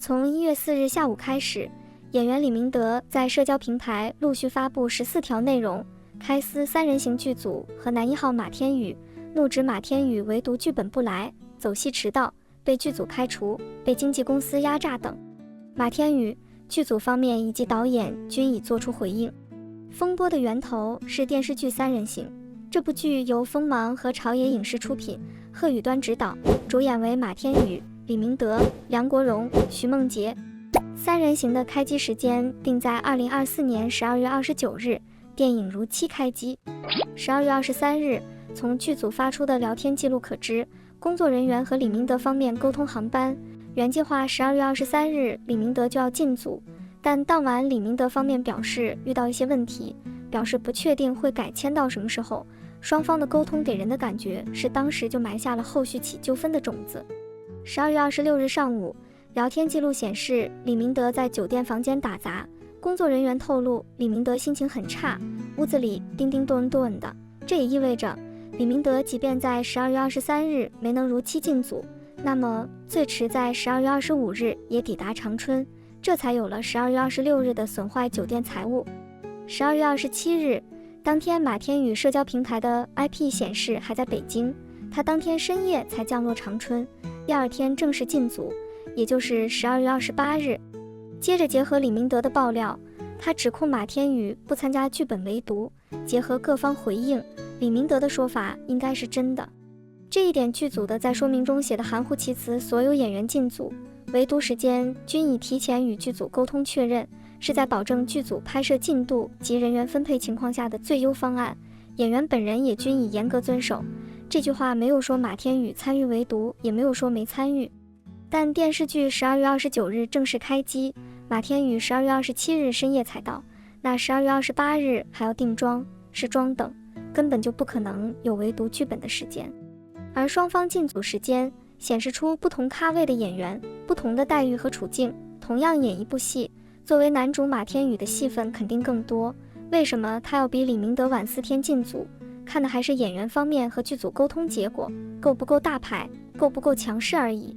从1月4日下午开始，演员李明德在社交平台陆续发布14条内容，开撕三人行剧组和男1号马天宇，怒指马天宇唯独剧本不来、走戏迟到、被剧组开除、被经纪公司压榨等。马天宇、剧组方面以及导演均已作出回应。风波的源头是电视剧《三人行》，这部剧由锋芒和朝野影视出品，贺宇端执导，主演为马天宇、李明德、梁国荣、徐梦洁。三人行的开机时间定在2024年12月29日，电影如期开机。12月23日，从剧组发出的聊天记录可知，工作人员和李明德方面沟通航班，原计划12月23日李明德就要进组，但当晚李明德方面表示遇到一些问题，表示不确定会改签到什么时候。双方的沟通给人的感觉是当时就埋下了后续起纠纷的种子。12月26日上午，聊天记录显示李明德在酒店房间打杂，工作人员透露李明德心情很差，屋子里叮叮咚咚的。这也意味着李明德即便在12月23日没能如期进组，那么最迟在12月25日也抵达长春，这才有了12月26日的损坏酒店财物。12月27日，当天马天宇社交平台的 IP 显示还在北京，他当天深夜才降落长春，第二天正式进组，也就是12月28日。接着结合李明德的爆料，他指控马天宇不参加剧本围读，结合各方回应，李明德的说法应该是真的。这一点剧组的在说明中写的含糊其辞，所有演员进组围读时间均已提前与剧组沟通确认，是在保证剧组拍摄进度及人员分配情况下的最优方案，演员本人也均已严格遵守。这句话没有说马天宇参与围读，也没有说没参与。但电视剧12月29日正式开机，马天宇12月27日深夜才到，那12月28日还要定妆、试妆等，根本就不可能有围读剧本的时间。而双方进组时间显示出不同咖位的演员不同的待遇和处境，同样演一部戏，作为男主马天宇的戏份肯定更多，为什么他要比李明德晚4天进组？看的还是演员方面和剧组沟通结果够不够大牌，够不够强势而已。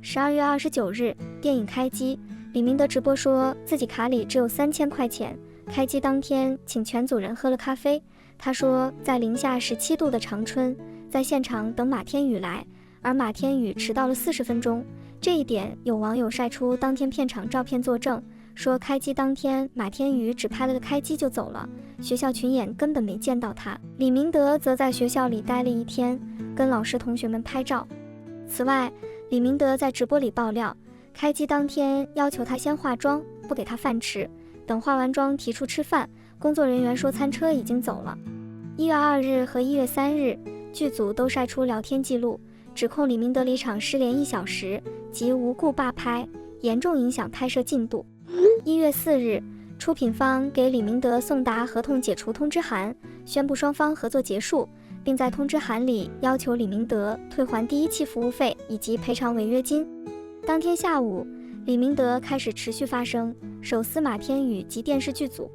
12月29日电影开机，李明德直播说自己卡里只有3000块钱，开机当天请全组人喝了咖啡。他说在零下17度的长春，在现场等马天宇来，而马天宇迟到了40分钟。这一点有网友晒出当天片场照片作证，说开机当天马天宇只拍了个开机就走了，学校群演根本没见到他。李明德则在学校里待了1天，跟老师同学们拍照。此外，李明德在直播里爆料，开机当天要求他先化妆，不给他饭吃，等化完妆提出吃饭，工作人员说餐车已经走了。1月2日和1月3日，剧组都晒出聊天记录，指控李明德离场失联1小时及无故罢拍，严重影响拍摄进度。1月4日，出品方给李明德送达合同解除通知函，宣布双方合作结束，并在通知函里要求李明德退还第1期服务费以及赔偿违约金。当天下午，李明德开始持续发声，手撕马天宇及电视剧组。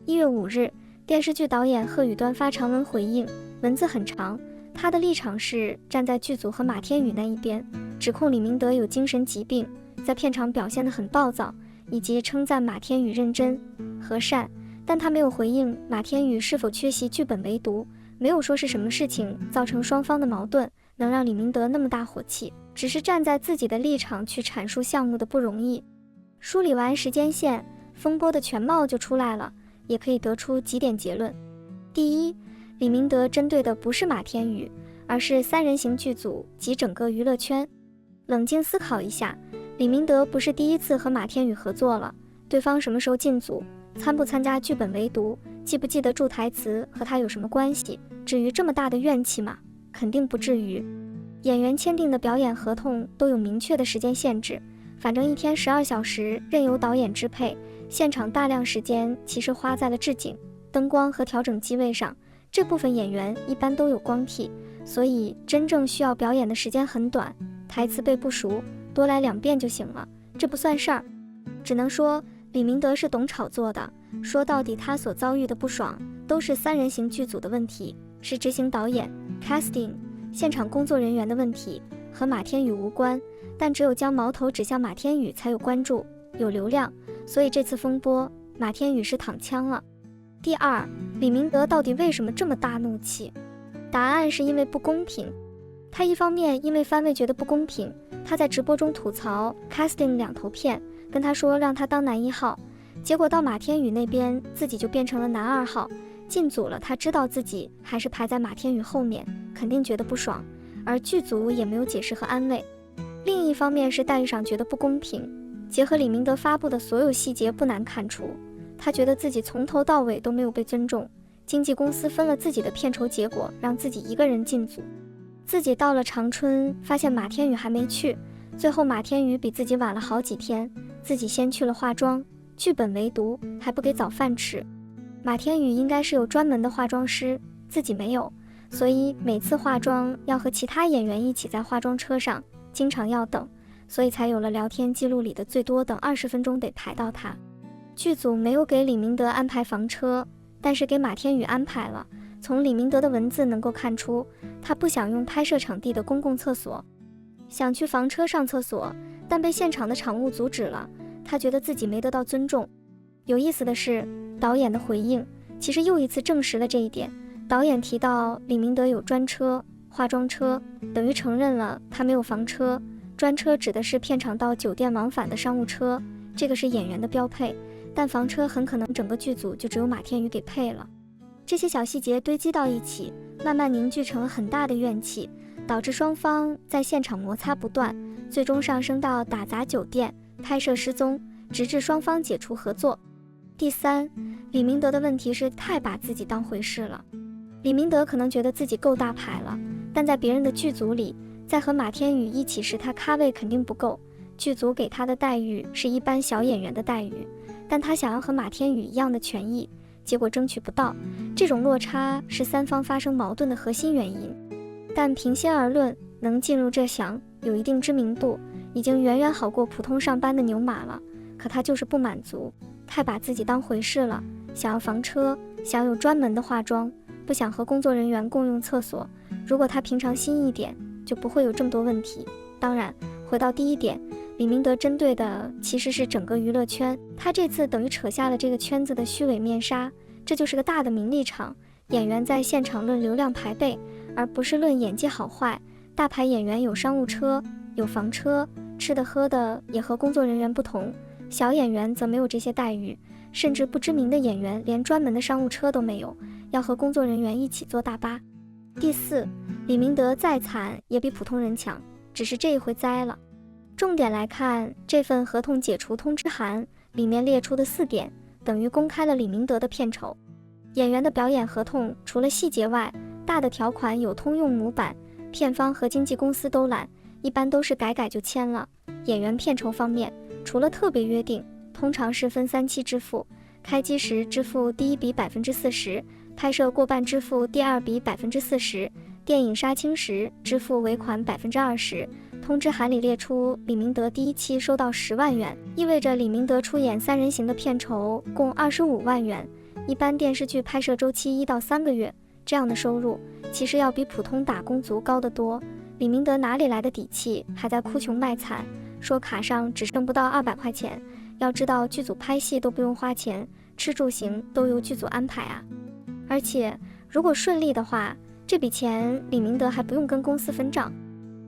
1月5日，电视剧导演贺宇端发长文回应，文字很长，他的立场是站在剧组和马天宇那一边，指控李明德有精神疾病，在片场表现得很暴躁，以及称赞马天宇认真和善，但他没有回应马天宇是否缺席剧本围读，没有说是什么事情造成双方的矛盾，能让李明德那么大火气，只是站在自己的立场去阐述项目的不容易。梳理完时间线，风波的全貌就出来了，也可以得出几点结论。第一，李明德针对的不是马天宇，而是三人行剧组及整个娱乐圈。冷静思考一下，李明德不是第一次和马天宇合作了，对方什么时候进组，参不参加剧本围读，记不记得住台词，和他有什么关系？至于这么大的怨气吗？肯定不至于。演员签订的表演合同都有明确的时间限制，反正1天12小时任由导演支配，现场大量时间其实花在了置景、灯光和调整机位上，这部分演员一般都有光替，所以真正需要表演的时间很短，台词背不熟，多来2遍就行了，这不算事儿。只能说李明德是懂炒作的，说到底他所遭遇的不爽都是三人行剧组的问题，是执行导演、casting、现场工作人员的问题，和马天宇无关，但只有将矛头指向马天宇才有关注，有流量，所以这次风波，马天宇是躺枪了。第二，李明德到底为什么这么大怒气？答案是因为不公平。他一方面因为番位觉得不公平，他在直播中吐槽 casting 两头骗，跟他说让他当男1号，结果到马天宇那边自己就变成了男2号，进组了，他知道自己还是排在马天宇后面，肯定觉得不爽，而剧组也没有解释和安慰。另一方面是待遇上觉得不公平，结合李明德发布的所有细节不难看出，他觉得自己从头到尾都没有被尊重，经纪公司分了自己的片酬，结果让自己一个人进组。自己到了长春，发现马天宇还没去，最后马天宇比自己晚了好几天，自己先去了化妆，剧本围读，还不给早饭吃。马天宇应该是有专门的化妆师，自己没有，所以每次化妆要和其他演员一起在化妆车上，经常要等，所以才有了聊天记录里的最多等20分钟得排到他。剧组没有给李明德安排房车，但是给马天宇安排了。从李明德的文字能够看出，他不想用拍摄场地的公共厕所，想去房车上厕所，但被现场的场务阻止了，他觉得自己没得到尊重。有意思的是，导演的回应其实又一次证实了这一点。导演提到李明德有专车、化妆车，等于承认了他没有房车。专车指的是片场到酒店往返的商务车，这个是演员的标配，但房车很可能整个剧组就只有马天宇给配了。这些小细节堆积到一起，慢慢凝聚成了很大的怨气，导致双方在现场摩擦不断，最终上升到打砸酒店、拍摄失踪，直至双方解除合作。第三，李明德的问题是太把自己当回事了。李明德可能觉得自己够大牌了，但在别人的剧组里，在和马天宇一起时，他咖位肯定不够，剧组给他的待遇是一般小演员的待遇，但他想要和马天宇一样的权益，结果争取不到，这种落差是三方发生矛盾的核心原因。但平心而论，能进入这行，有一定知名度，已经远远好过普通上班的牛马了，可他就是不满足，太把自己当回事了，想要房车，想有专门的化妆，不想和工作人员共用厕所。如果他平常心一点，就不会有这么多问题。当然，回到第一点，李明德针对的其实是整个娱乐圈，他这次等于扯下了这个圈子的虚伪面纱，这就是个大的名利场，演员在现场论流量排辈，而不是论演技好坏。大牌演员有商务车，有房车，吃的喝的也和工作人员不同，小演员则没有这些待遇，甚至不知名的演员连专门的商务车都没有，要和工作人员一起坐大巴。第四，李明德再惨也比普通人强，只是这一回栽了。重点来看这份合同解除通知函里面列出的4点，等于公开了李明德的片酬。演员的表演合同除了细节外，大的条款有通用模板，片方和经纪公司都懒，一般都是改改就签了。演员片酬方面，除了特别约定，通常是分3期支付，开机时支付第一笔40%，拍摄过半支付第2笔40%，电影杀青时支付尾款20%。通知函里列出李明德第1期收到10万元，意味着李明德出演3人行的片酬共25万元，一般电视剧拍摄周期1到3个月，这样的收入其实要比普通打工族高得多。李明德哪里来的底气，还在哭穷卖惨，说卡上只剩不到200块钱。要知道剧组拍戏都不用花钱，吃住行都由剧组安排啊。而且如果顺利的话，这笔钱李明德还不用跟公司分账。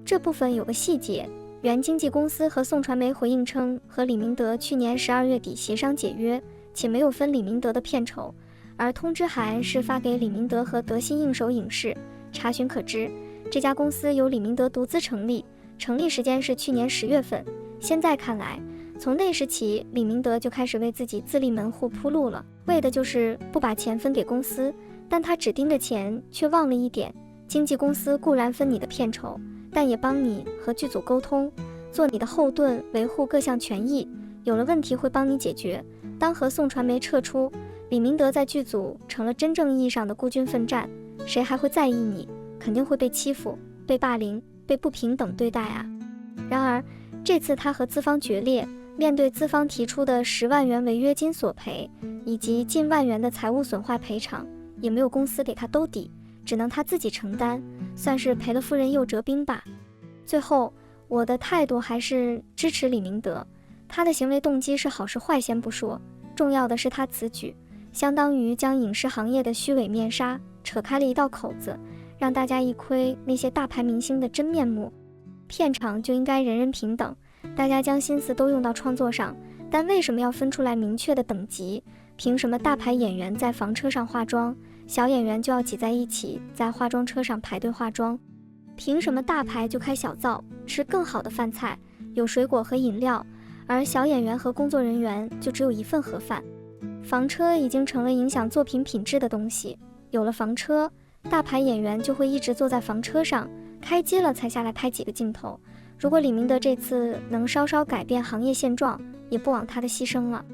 这部分有个细节，原经纪公司和宋传媒回应称，和李明德去年12月底协商解约，且没有分李明德的片酬，而通知函是发给李明德和德心应手影视。查询可知，这家公司由李明德独资成立，成立时间是去年10月份。现在看来，从那时起，李明德就开始为自己自立门户铺路了，为的就是不把钱分给公司，但他只盯着钱，却忘了一点，经纪公司固然分你的片酬，但也帮你和剧组沟通，做你的后盾，维护各项权益，有了问题会帮你解决。当和宋传媒撤出，李明德在剧组成了真正意义上的孤军奋战，谁还会在意你？肯定会被欺负、被霸凌、被不平等对待啊。然而这次他和资方决裂，面对资方提出的10万元违约金索赔以及近万元的财务损坏赔偿，也没有公司给他兜底，只能他自己承担，算是赔了夫人又折兵吧。最后，我的态度还是支持李明德，他的行为动机是好是坏先不说，重要的是他此举相当于将影视行业的虚伪面纱扯开了一道口子，让大家一窥那些大牌明星的真面目。片场就应该人人平等，大家将心思都用到创作上，但为什么要分出来明确的等级？凭什么大牌演员在房车上化妆，小演员就要挤在一起在化妆车上排队化妆？凭什么大牌就开小灶，吃更好的饭菜，有水果和饮料，而小演员和工作人员就只有一份盒饭？房车已经成了影响作品品质的东西，有了房车，大牌演员就会一直坐在房车上，开机了才下来拍几个镜头。如果李明德这次能稍稍改变行业现状，也不枉他的牺牲了。